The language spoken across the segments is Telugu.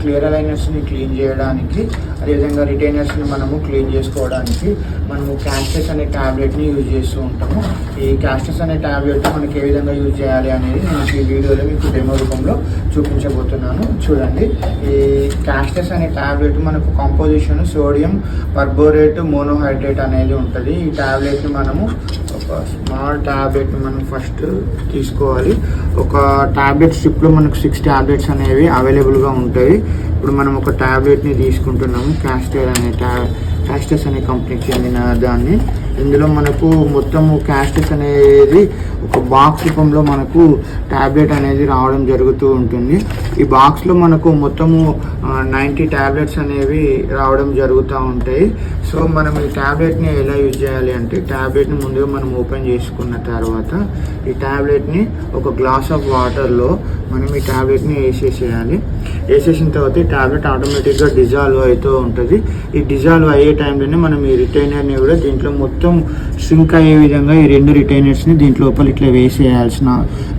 క్లియర్ అలైనర్స్ని క్లీన్ చేయడానికి, అదేవిధంగా రిటైనర్స్ని మనము క్లీన్ చేసుకోవడానికి మనము క్యాస్టస్ అనే ట్యాబ్లెట్ని యూజ్ చేస్తూ ఉంటాము. ఈ క్యాస్టస్ అనే ట్యాబ్లెట్ మనకి ఏ విధంగా యూజ్ చేయాలి అనేది నేను ఈ వీడియోలో మీకు డెమో రూపంలో చూపించబోతున్నాను. చూడండి, ఈ క్యాస్టస్ అనే ట్యాబ్లెట్ మనకు కాంపోజిషన్ సోడియం పర్బోరేట్ మోనోహైడ్రేట్ అనేది ఉంటుంది. ఈ ట్యాబ్లెట్ని మనము ఒక స్మాల్ ట్యాబ్లెట్ని మనం ఫస్ట్ తీసుకోవాలి. ఒక ట్యాబ్లెట్ స్ట్రిప్లో మనకు 6 ట్యాబ్లెట్స్ అనేవి అవైలబుల్గా ఉంటాయి. ఇప్పుడు మనం ఒక ట్యాబ్లెట్ని తీసుకుంటున్నాము, క్యాస్టస్ అనే కంపెనీకి చెందిన దాన్ని. ఇందులో మనకు మొత్తము క్యాస్టస్ అనేది ఒక బాక్స్ రూపంలో మనకు ట్యాబ్లెట్ అనేది రావడం జరుగుతూ ఉంటుంది. ఈ బాక్స్లో మనకు మొత్తము 90 ట్యాబ్లెట్స్ అనేవి రావడం జరుగుతూ ఉంటాయి. సో మనం ఈ ట్యాబ్లెట్ని ఎలా యూజ్ చేయాలి అంటే, ట్యాబ్లెట్ని ముందుగా మనం ఓపెన్ చేసుకున్న తర్వాత ఈ ట్యాబ్లెట్ని ఒక గ్లాస్ ఆఫ్ వాటర్లో మనం ఈ ట్యాబ్లెట్ని వేసేసేయాలి. వేసేసిన తర్వాత ఈ ట్యాబ్లెట్ ఆటోమేటిక్గా డిజాల్వ్ అవుతూ ఉంటుంది. ఈ డిజాల్వ్ అయ్యే టైంలోనే మనం ఈ రిటైనర్ని కూడా దీంట్లో మొత్తం ష్రింక్ అయ్యే విధంగా ఈ 2 రిటైనర్స్ని దీంట్లో లోపల ఇట్లా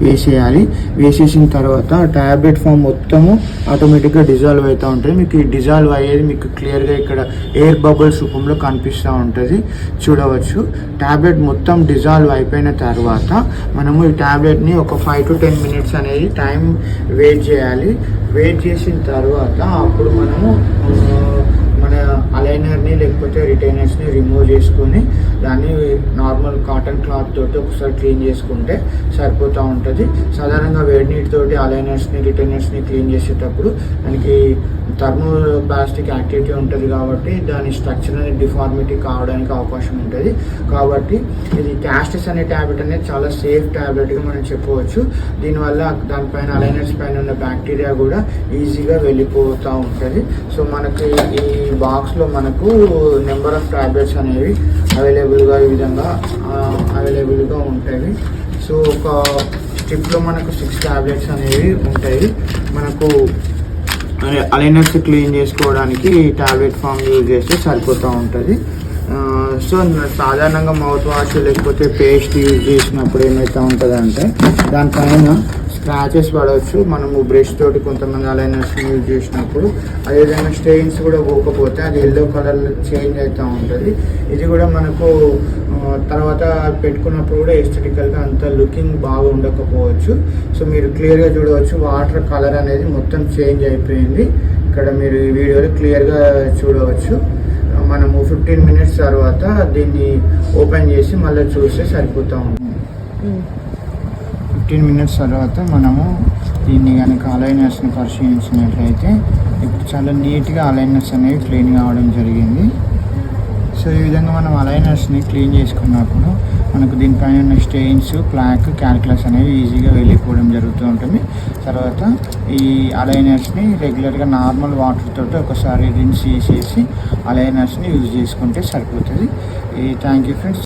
వేసేయాలి. వేసేసిన తర్వాత ట్యాబ్లెట్ ఫామ్ మొత్తము ఆటోమేటిక్గా డిజాల్వ్ అవుతూ ఉంటుంది. మీకు ఈ డిజాల్వ్ అయ్యేది మీకు క్లియర్గా ఇక్కడ ఎయిర్ బబుల్స్ రూపంలో కనిపిస్తూ ఉంటుంది, చూడవచ్చు. ట్యాబ్లెట్ మొత్తం డిజాల్వ్ అయిపోయిన తర్వాత మనము ఈ ట్యాబ్లెట్ని ఒక 5 to 10 minutes అనేది టైం వెయిట్ చేయాలి. వెయిట్ చేసిన తర్వాత అప్పుడు మనము మన అలైనర్ని లేకపోతే రిటైనర్స్ని రిమూవ్ చేసుకొని దాన్ని నార్మల్ కాటన్ క్లాత్ తోటి ఒకసారి క్లీన్ చేసుకుంటే సరిపోతూ ఉంటుంది. సాధారణంగా వేడి నీటితోటి అలైనర్స్ని రిటైనర్స్ని క్లీన్ చేసేటప్పుడు దానికి థర్మో ప్లాస్టిక్ యాక్టివిటీ ఉంటుంది కాబట్టి దాని స్ట్రక్చర్ అనేది డిఫార్మిటీ కావడానికి అవకాశం ఉంటుంది. కాబట్టి ఇది క్యాస్టస్ అనే ట్యాబ్లెట్ అనేది చాలా సేఫ్ ట్యాబ్లెట్గా మనం చెప్పవచ్చు. దీనివల్ల దానిపైన అలైనర్స్ పైన ఉన్న బ్యాక్టీరియా కూడా ఈజీగా వెళ్ళిపోతూ ఉంటుంది. సో మనకి ఈ బాక్స్లో మనకు నెంబర్ ఆఫ్ ట్యాబ్లెట్స్ అనేవి అవైలబుల్గా ఉంటాయి. సో ఒక స్ట్రిప్లో మనకు 6 ట్యాబ్లెట్స్ అనేవి ఉంటాయి. మనకు అలైనర్స్ క్లీన్ చేసుకోవడానికి ట్యాబ్లెట్ ఫామ్ యూజ్ చేస్తే సరిపోతూ ఉంటుంది. సో సాధారణంగా మౌత్ వాష్ లేకపోతే పేస్ట్ యూజ్ చేసినప్పుడు ఏమవుతూ ఉంటుందంటే దానిపైన స్క్రాచెస్ పడవచ్చు. మనము బ్రష్ తోటి కొంతమంది అలైనర్స్ని యూజ్ చేసినప్పుడు, అదేవిధంగా స్టెయిన్స్ కూడా పోకపోతే అది ఎల్లో కలర్ చేంజ్ అవుతూ ఉంటుంది. ఇది కూడా మనకు తర్వాత పెట్టుకున్నప్పుడు కూడా ఎస్థెటికల్గా అంత లుకింగ్ బాగా ఉండకపోవచ్చు. సో మీరు క్లియర్గా చూడవచ్చు, వాటర్ కలర్ అనేది మొత్తం చేంజ్ అయిపోయింది. ఇక్కడ మీరు ఈ వీడియోలో క్లియర్గా చూడవచ్చు. మనము 15 minutes తర్వాత దీన్ని ఓపెన్ చేసి మళ్ళీ చూస్తే సరిపోతూ ఉంటుంది. 15 minutes తర్వాత మనము దీన్ని కనుక అలైనర్స్ని పరిశీలించినట్లయితే ఇప్పుడు చాలా నీట్గా అలైనర్స్ అనేవి క్లీన్ కావడం జరిగింది. సో ఈ విధంగా మనం అలైనర్స్ని క్లీన్ చేసుకున్నప్పుడు మనకు దీనిపైన ఉన్న స్టెయిన్స్, ప్లాక్, క్యాల్కులస్ అనేవి ఈజీగా వెళ్ళిపోవడం జరుగుతూ ఉంటుంది. తర్వాత ఈ అలైనర్స్ని రెగ్యులర్గా నార్మల్ వాటర్ తోటి ఒకసారి రిన్స్ చేసేసి అలైనర్స్ని యూజ్ చేసుకుంటే సరిపోతుంది. Thank you friends.